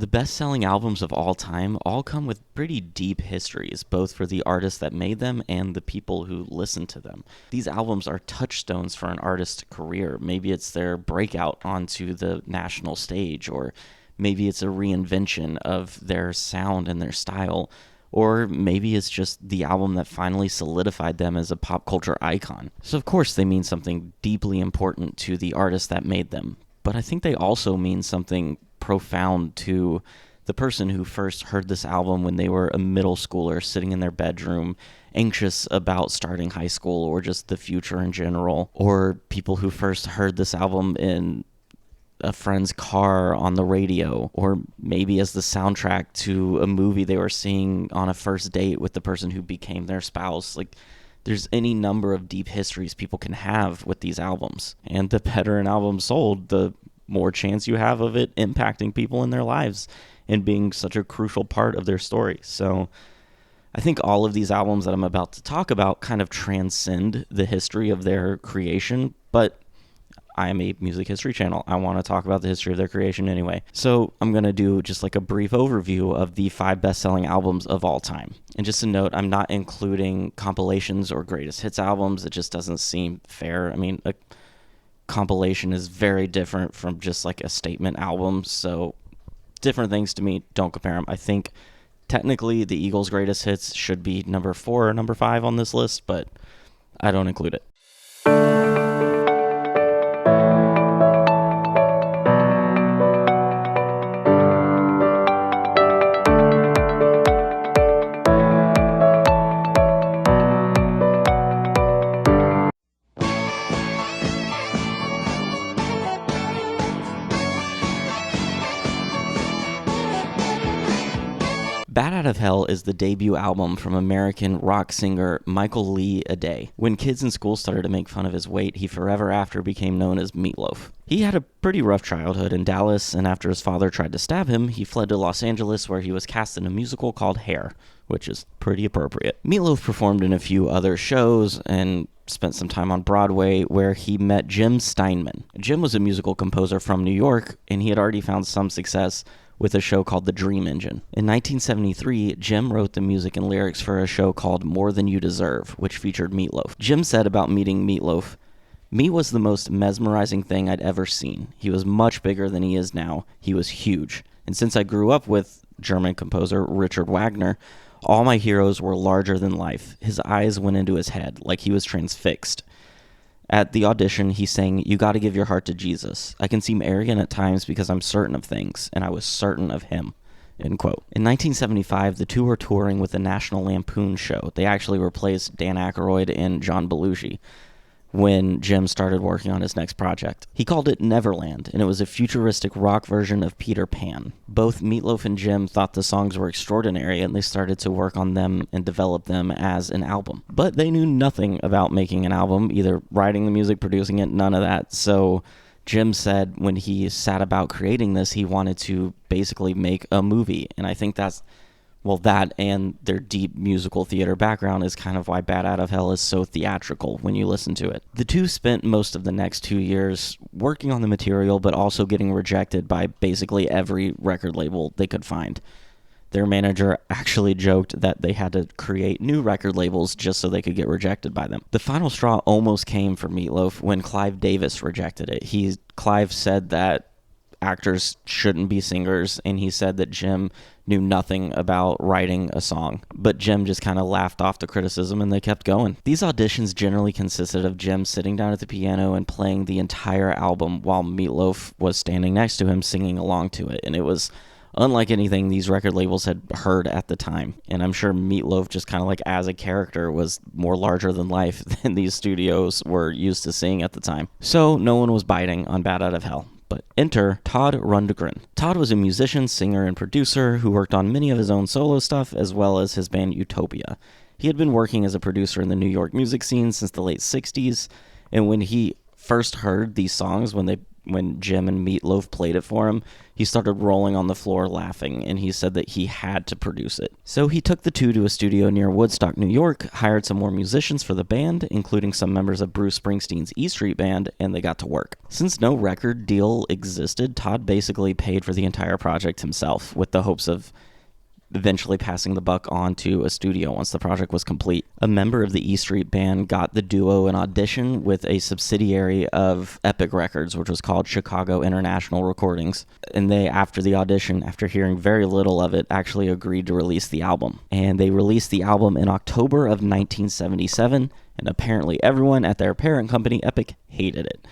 The best-selling albums of all time all come with pretty deep histories, both for the artists that made them and the people who listen to them. These albums are touchstones for an artist's career. Maybe it's their breakout onto the national stage, or maybe it's a reinvention of their sound and their style, or maybe it's just the album that finally solidified them as a pop culture icon. So of course they mean something deeply important to the artist that made them, but I think they also mean something profound to the person who first heard this album when they were a middle schooler sitting in their bedroom, anxious about starting high school or just the future in general, or people who first heard this album in a friend's car on the radio, or maybe as the soundtrack to a movie they were seeing on a first date with the person who became their spouse. Like, there's any number of deep histories people can have with these albums, and the better an album sold, the more chance you have of it impacting people in their lives and being such a crucial part of their story. So I think all of these albums that I'm about to talk about kind of transcend the history of their creation, but I am a music history channel. I want to talk about the history of their creation anyway. So I'm going to do just like a brief overview of the 5 best-selling albums of all time. And just a note, I'm not including compilations or greatest hits albums. It just doesn't seem fair. I mean, a compilation is very different from just like a statement album, so different things to me. Don't compare them. I think technically the Eagles' greatest hits should be number 4 or number 5 on this list, but I don't include it. Bat Out of Hell is the debut album from American rock singer Michael Lee Aday. When kids in school started to make fun of his weight, he forever after became known as Meatloaf. He had a pretty rough childhood in Dallas, and after his father tried to stab him, he fled to Los Angeles, where he was cast in a musical called Hair, which is pretty appropriate. Meatloaf performed in a few other shows and spent some time on Broadway, where he met Jim Steinman. Jim was a musical composer from New York, and he had already found some success with a show called The Dream Engine. In 1973, Jim wrote the music and lyrics for a show called More Than You Deserve, which featured Meatloaf. Jim said about meeting Meatloaf, "Meat was the most mesmerizing thing I'd ever seen. He was much bigger than he is now. He was huge. And since I grew up with German composer Richard Wagner, all my heroes were larger than life. His eyes went into his head, like he was transfixed. At the audition, he sang, 'You gotta give your heart to Jesus. I can seem arrogant at times because I'm certain of things, and I was certain of him.'" End quote. In 1975, the two were touring with the National Lampoon show. They actually replaced Dan Aykroyd and John Belushi when Jim started working on his next project. He called it Neverland, and it was a futuristic rock version of Peter Pan. Both Meatloaf and Jim thought the songs were extraordinary, and they started to work on them and develop them as an album. But they knew nothing about making an album, either writing the music, producing it, none of that. So Jim said when he sat about creating this, he wanted to basically make a movie, and I think that and their deep musical theater background is kind of why Bat Out of Hell is so theatrical when you listen to it. The two spent most of the next 2 years working on the material, but also getting rejected by basically every record label they could find. Their manager actually joked that they had to create new record labels just so they could get rejected by them. The final straw almost came for Meatloaf when Clive Davis rejected it. Clive said that actors shouldn't be singers, and he said that Jim knew nothing about writing a song. But Jim just kind of laughed off the criticism, and they kept going. These auditions generally consisted of Jim sitting down at the piano and playing the entire album while Meatloaf was standing next to him singing along to it, and it was unlike anything these record labels had heard at the time. And I'm sure Meatloaf, just kind of like as a character, was more larger than life than these studios were used to seeing at the time. So no one was biting on Bat Out of Hell. But enter Todd Rundgren. Todd was a musician, singer, and producer who worked on many of his own solo stuff, as well as his band Utopia. He had been working as a producer in the New York music scene since the late 60s, and when he first heard these songs, when they when Jim and Meatloaf played it for him, he started rolling on the floor laughing, and he said that he had to produce it. So he took the two to a studio near Woodstock, New York, hired some more musicians for the band, including some members of Bruce Springsteen's E Street Band, and they got to work. Since no record deal existed, Todd basically paid for the entire project himself, with the hopes of eventually passing the buck on to a studio once the project was complete. A member of the E Street Band got the duo an audition with a subsidiary of Epic Records, which was called Chicago International Recordings. And they, after the audition, after hearing very little of it, actually agreed to release the album. And they released the album in October of 1977, and apparently everyone at their parent company, Epic, hated it.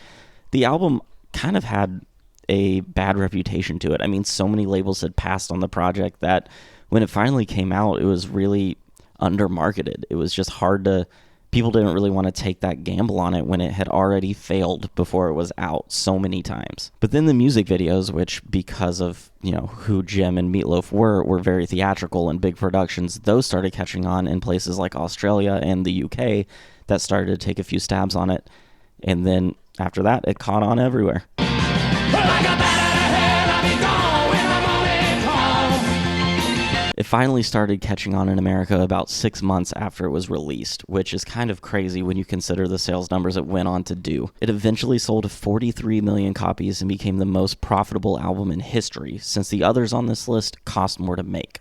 The album kind of had a bad reputation to it. I mean, so many labels had passed on the project that when it finally came out, it was really undermarketed. It was just hard to... People didn't really want to take that gamble on it when it had already failed before it was out so many times. But then the music videos, which because of, who Jim and Meatloaf were very theatrical and big productions, those started catching on in places like Australia and the UK that started to take a few stabs on it. And then after that, it caught on everywhere. It finally started catching on in America about 6 months after it was released, which is kind of crazy when you consider the sales numbers it went on to do. It eventually sold 43 million copies and became the most profitable album in history, since the others on this list cost more to make.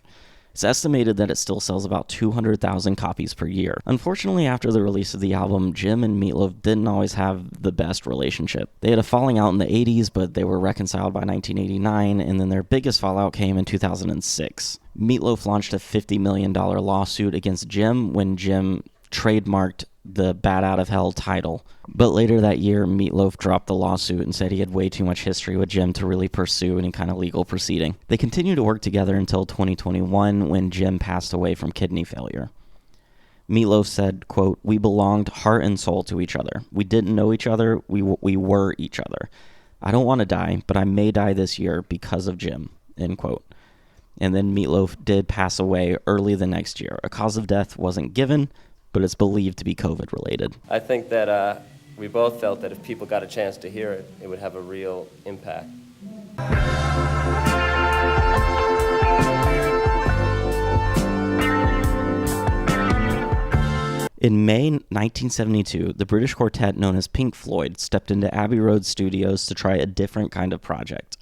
It's estimated that it still sells about 200,000 copies per year. Unfortunately, after the release of the album, Jim and Meatloaf didn't always have the best relationship. They had a falling out in the 80s, but they were reconciled by 1989, and then their biggest fallout came in 2006. Meatloaf launched a $50 million lawsuit against Jim when Jim trademarked the Bat Out of Hell title. But later that year, Meatloaf dropped the lawsuit and said he had way too much history with Jim to really pursue any kind of legal proceeding. They continued to work together until 2021 when Jim passed away from kidney failure. Meatloaf said, quote, "We belonged heart and soul to each other. We didn't know each other. We were each other. I don't want to die, but I may die this year because of Jim," end quote. And then Meatloaf did pass away early the next year. A cause of death wasn't given, but it's believed to be COVID-related. I think that we both felt that if people got a chance to hear it, it would have a real impact. In May 1972, the British quartet known as Pink Floyd stepped into Abbey Road Studios to try a different kind of project.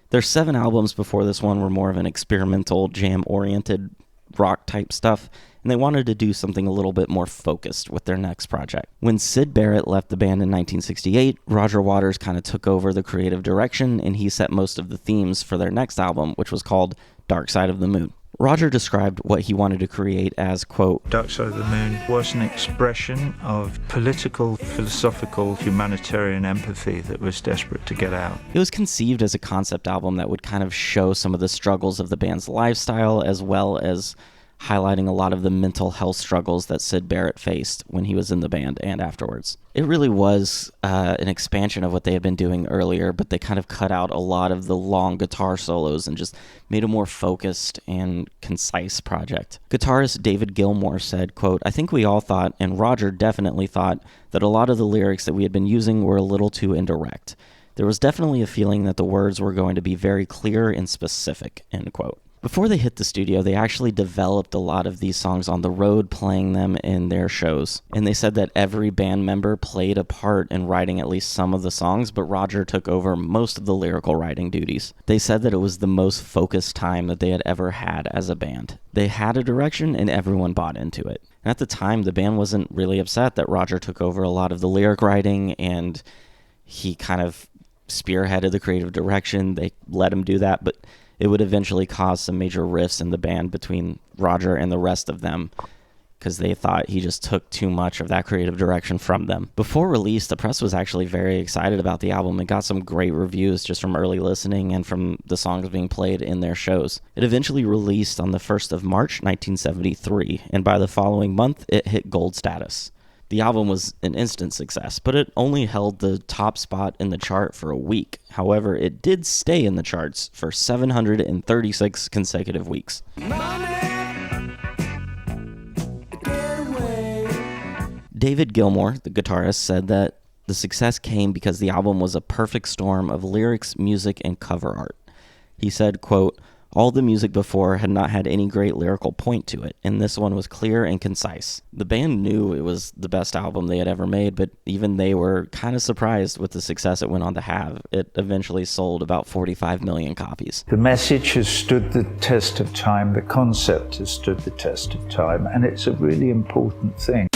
Their 7 albums before this one were more of an experimental, jam-oriented rock-type stuff, and they wanted to do something a little bit more focused with their next project. When Syd Barrett left the band in 1968, Roger Waters kind of took over the creative direction, and he set most of the themes for their next album, which was called Dark Side of the Moon. Roger described what he wanted to create as, quote, Dark Side of the Moon was an expression of political, philosophical, humanitarian empathy that was desperate to get out. It was conceived as a concept album that would kind of show some of the struggles of the band's lifestyle, as well as highlighting a lot of the mental health struggles that Syd Barrett faced when he was in the band and afterwards. It really was an expansion of what they had been doing earlier, but they kind of cut out a lot of the long guitar solos and just made a more focused and concise project. Guitarist David Gilmour said, quote, "I think we all thought, and Roger definitely thought, that a lot of the lyrics that we had been using were a little too indirect. There was definitely a feeling that the words were going to be very clear and specific," end quote. Before they hit the studio, they actually developed a lot of these songs on the road, playing them in their shows. And they said that every band member played a part in writing at least some of the songs, but Roger took over most of the lyrical writing duties. They said that it was the most focused time that they had ever had as a band. They had a direction and everyone bought into it. And at the time, the band wasn't really upset that Roger took over a lot of the lyric writing and he kind of spearheaded the creative direction. They let him do that, but it would eventually cause some major rifts in the band between Roger and the rest of them because they thought he just took too much of that creative direction from them. Before release, the press was actually very excited about the album and got some great reviews just from early listening and from the songs being played in their shows. It eventually released on the 1st of March, 1973, and by the following month, it hit gold status. The album was an instant success, but it only held the top spot in the chart for a week. However, it did stay in the charts for 736 consecutive weeks. David Gilmour, the guitarist, said that The success came because the album was a perfect storm of lyrics, music, and cover art. He said, quote, "All the music before had not had any great lyrical point to it, and this one was clear and concise." The band knew it was the best album they had ever made, but even they were kind of surprised with the success it went on to have. It eventually sold about 45 million copies. The message has stood the test of time, the concept has stood the test of time, and it's a really important thing.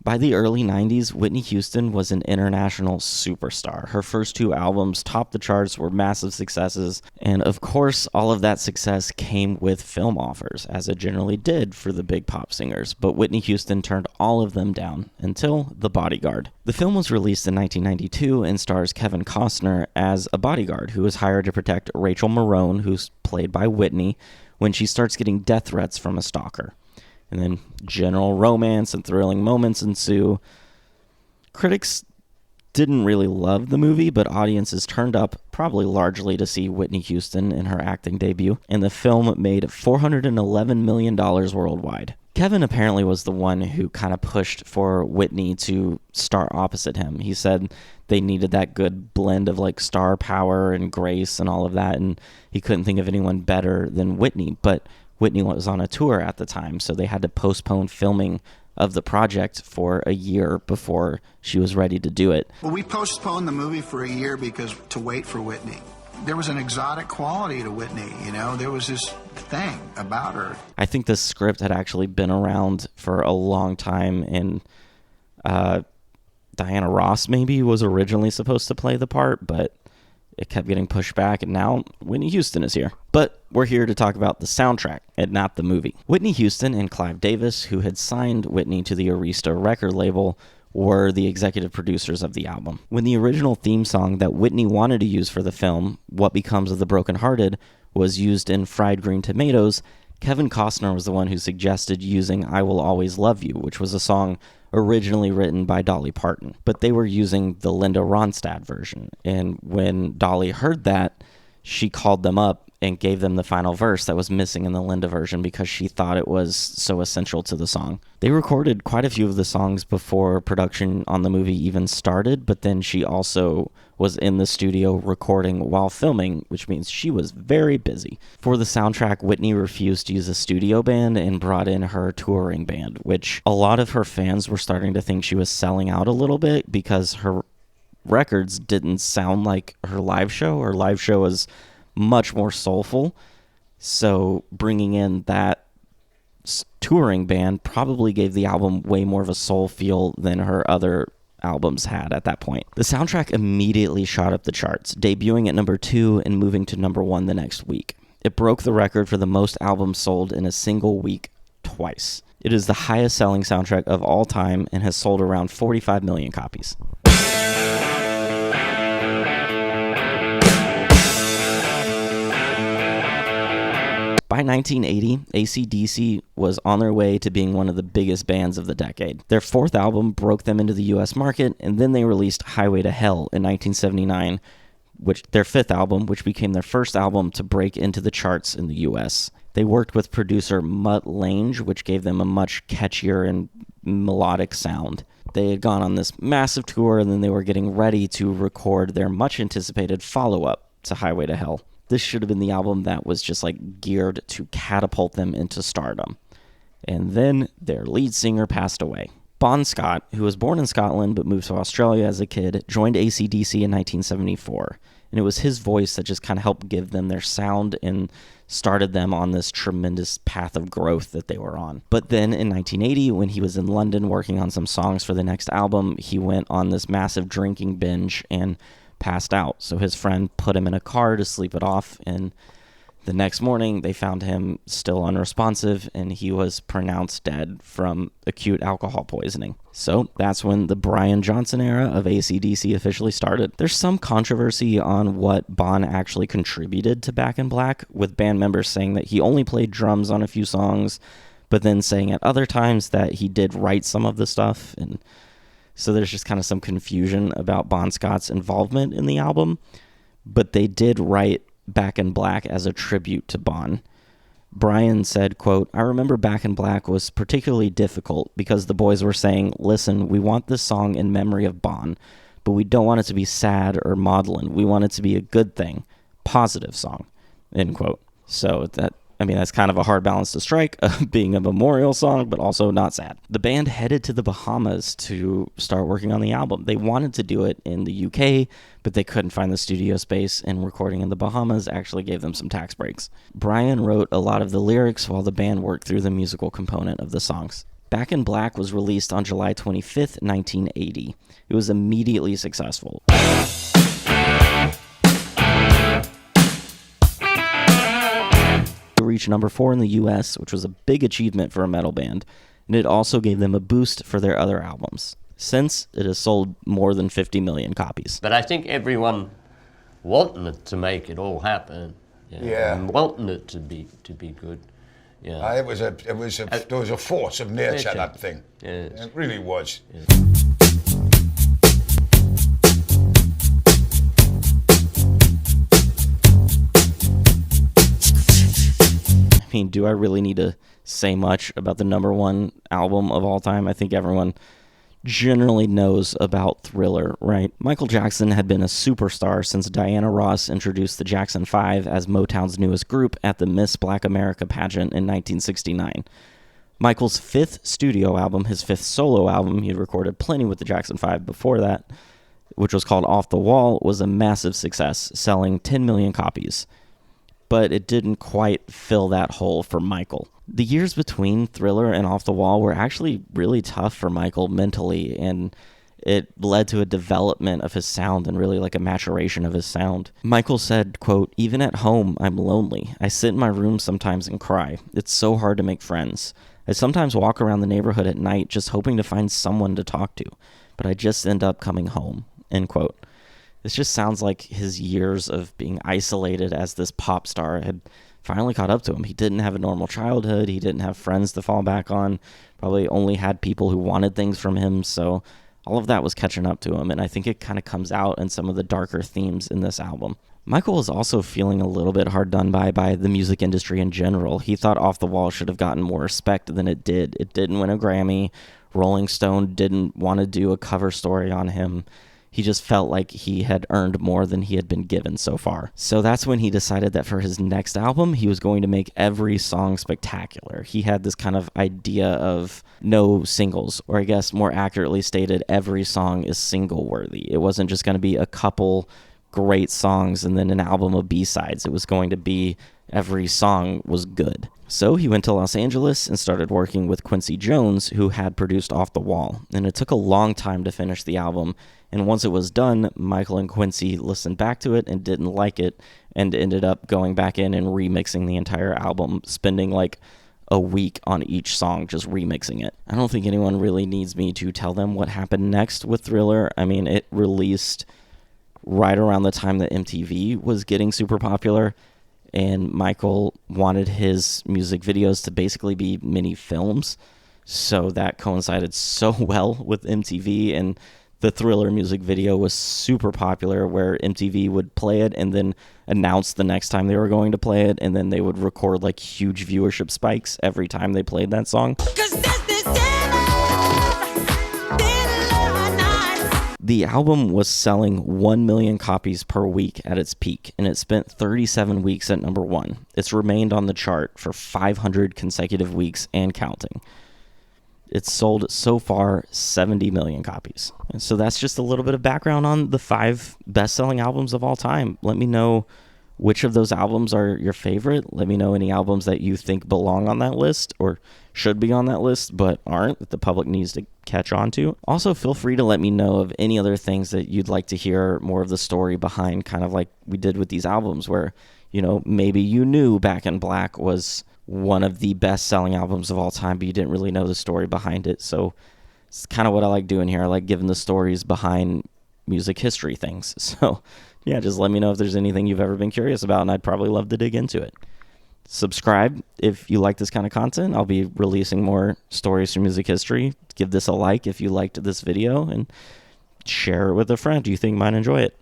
By the early 90s, Whitney Houston was an international superstar. Her first two albums topped the charts, were massive successes, and of course, all of that success came with film offers, as it generally did for the big pop singers, but Whitney Houston turned all of them down, until The Bodyguard. The film was released in 1992 and stars Kevin Costner as a bodyguard who was hired to protect Rachel Marone, who's played by Whitney, when she starts getting death threats from a stalker. And then general romance and thrilling moments ensue. Critics didn't really love the movie, but audiences turned up, probably largely to see Whitney Houston in her acting debut, and the film made $411 million worldwide. Kevin apparently was the one who kind of pushed for Whitney to star opposite him. He said they needed that good blend of like star power and grace and all of that, and he couldn't think of anyone better than Whitney, but Whitney was on a tour at the time, so they had to postpone filming of the project for a year before she was ready to do it. Well, we postponed the movie for a year because to wait for Whitney. There was an exotic quality to Whitney, you know? There was this thing about her. I think the script had actually been around for a long time, and Diana Ross maybe was originally supposed to play the part, but it kept getting pushed back, and now Whitney Houston is here. But we're here to talk about the soundtrack and not the movie. Whitney Houston and Clive Davis, who had signed Whitney to the Arista record label, were the executive producers of the album. When the original theme song that Whitney wanted to use for the film, What Becomes of the Brokenhearted, was used in Fried Green Tomatoes, Kevin Costner was the one who suggested using I Will Always Love You, which was a song originally written by Dolly Parton, but they were using the Linda Ronstadt version. And when Dolly heard that, she called them up and gave them the final verse that was missing in the Linda version because she thought it was so essential to the song. They recorded quite a few of the songs before production on the movie even started, but then she also was in the studio recording while filming, which means she was very busy. For the soundtrack, Whitney refused to use a studio band and brought in her touring band, which a lot of her fans were starting to think she was selling out a little bit because her records didn't sound like her live show. Her live show was much more soulful, so bringing in that touring band probably gave the album way more of a soul feel than her other albums had at that point. The soundtrack immediately shot up the charts, debuting at number 2 and moving to number 1 the next week. It broke the record for the most albums sold in a single week twice. It is the highest selling soundtrack of all time and has sold around 45 million copies. By 1980, AC/DC was on their way to being one of the biggest bands of the decade. Their fourth album broke them into the US market, and then they released Highway to Hell in 1979, their fifth album, which became their first album to break into the charts in the US. They worked with producer Mutt Lange, which gave them a much catchier and melodic sound. They had gone on this massive tour, and then they were getting ready to record their much-anticipated follow-up to Highway to Hell. This should have been the album that was just like geared to catapult them into stardom. And then their lead singer passed away. Bon Scott, who was born in Scotland but moved to Australia as a kid, joined AC/DC in 1974. And it was his voice that just kind of helped give them their sound and started them on this tremendous path of growth that they were on. But then in 1980, when he was in London working on some songs for the next album, he went on this massive drinking binge and passed out. So his friend put him in a car to sleep it off, and the next morning they found him still unresponsive, and he was pronounced dead from acute alcohol poisoning. So that's when the Brian Johnson era of AC/DC officially started. There's some controversy on what Bon actually contributed to Back in Black, with band members saying that he only played drums on a few songs, but then saying at other times that he did write some of the stuff, and so there's just kind of some confusion about Bon Scott's involvement in the album, but they did write Back in Black as a tribute to Bon. Brian said, quote, "I remember Back in Black was particularly difficult because the boys were saying, listen, we want this song in memory of Bon, but we don't want it to be sad or maudlin. We want it to be a good thing, positive song," end quote. So that's kind of a hard balance to strike, being a memorial song, but also not sad. The band headed to the Bahamas to start working on the album. They wanted to do it in the UK, but they couldn't find the studio space, and recording in the Bahamas actually gave them some tax breaks. Brian wrote a lot of the lyrics while the band worked through the musical component of the songs. Back in Black was released on July 25th, 1980. It was immediately successful. Reached number 4 in the US, which was a big achievement for a metal band, and it also gave them a boost for their other albums. Since, it has sold more than 50 million copies. But I think everyone wanting it to make it all happen, and wanting it to be good. Yeah, there was a force of nature. That thing. Yes. It really was. Yes. I mean, do I really need to say much about the number 1 album of all time? I think everyone generally knows about Thriller, right? Michael Jackson had been a superstar since Diana Ross introduced the Jackson 5 as Motown's newest group at the Miss Black America pageant in 1969. Michael's 5th studio album, his 5th solo album, he had recorded plenty with the Jackson 5 before that, which was called Off the Wall, was a massive success, selling 10 million copies. But it didn't quite fill that hole for Michael. The years between Thriller and Off the Wall were actually really tough for Michael mentally, and it led to a development of his sound and really like a maturation of his sound. Michael said, quote, "Even at home, I'm lonely. I sit in my room sometimes and cry. It's so hard to make friends. I sometimes walk around the neighborhood at night just hoping to find someone to talk to, but I just end up coming home," end quote. This just sounds like his years of being isolated as this pop star had finally caught up to him. He didn't have a normal childhood. He didn't have friends to fall back on. Probably only had people who wanted things from him. So all of that was catching up to him. And I think it kind of comes out in some of the darker themes in this album. Michael was also feeling a little bit hard done by the music industry in general. He thought Off the Wall should have gotten more respect than it did. It didn't win a Grammy. Rolling Stone didn't want to do a cover story on him. He just felt like he had earned more than he had been given so far. So that's when he decided that for his next album, he was going to make every song spectacular. He had this kind of idea of no singles, or I guess more accurately stated, every song is single worthy. It wasn't just going to be a couple great songs and then an album of B-sides. It was going to be every song was good. So he went to Los Angeles and started working with Quincy Jones, who had produced Off the Wall. And it took a long time to finish the album. And once it was done, Michael and Quincy listened back to it and didn't like it and ended up going back in and remixing the entire album, spending like a week on each song just remixing it. I don't think anyone really needs me to tell them what happened next with Thriller. I mean, it released right around the time that MTV was getting super popular, and Michael wanted his music videos to basically be mini films. So that coincided so well with MTV, and the Thriller music video was super popular, where MTV would play it and then announce the next time they were going to play it, and then they would record like huge viewership spikes every time they played that song. The album was selling 1 million copies per week at its peak, and it spent 37 weeks at number 1. It's remained on the chart for 500 consecutive weeks and counting. It's sold so far 70 million copies. And so that's just a little bit of background on the 5 best-selling albums of all time. Let me know which of those albums are your favorite. Let me know any albums that you think belong on that list or should be on that list but aren't, that the public needs to catch on to. Also, feel free to let me know of any other things that you'd like to hear more of the story behind, kind of like we did with these albums where, you know, maybe you knew Back in Black was one of the best-selling albums of all time, but you didn't really know the story behind it. So it's kind of what I like doing here. I like giving the stories behind music history things. So yeah, just let me know if there's anything you've ever been curious about, and I'd probably love to dig into it. Subscribe if you like this kind of content. I'll be releasing more stories from music history. Give this a like if you liked this video, and share it with a friend you think might enjoy it.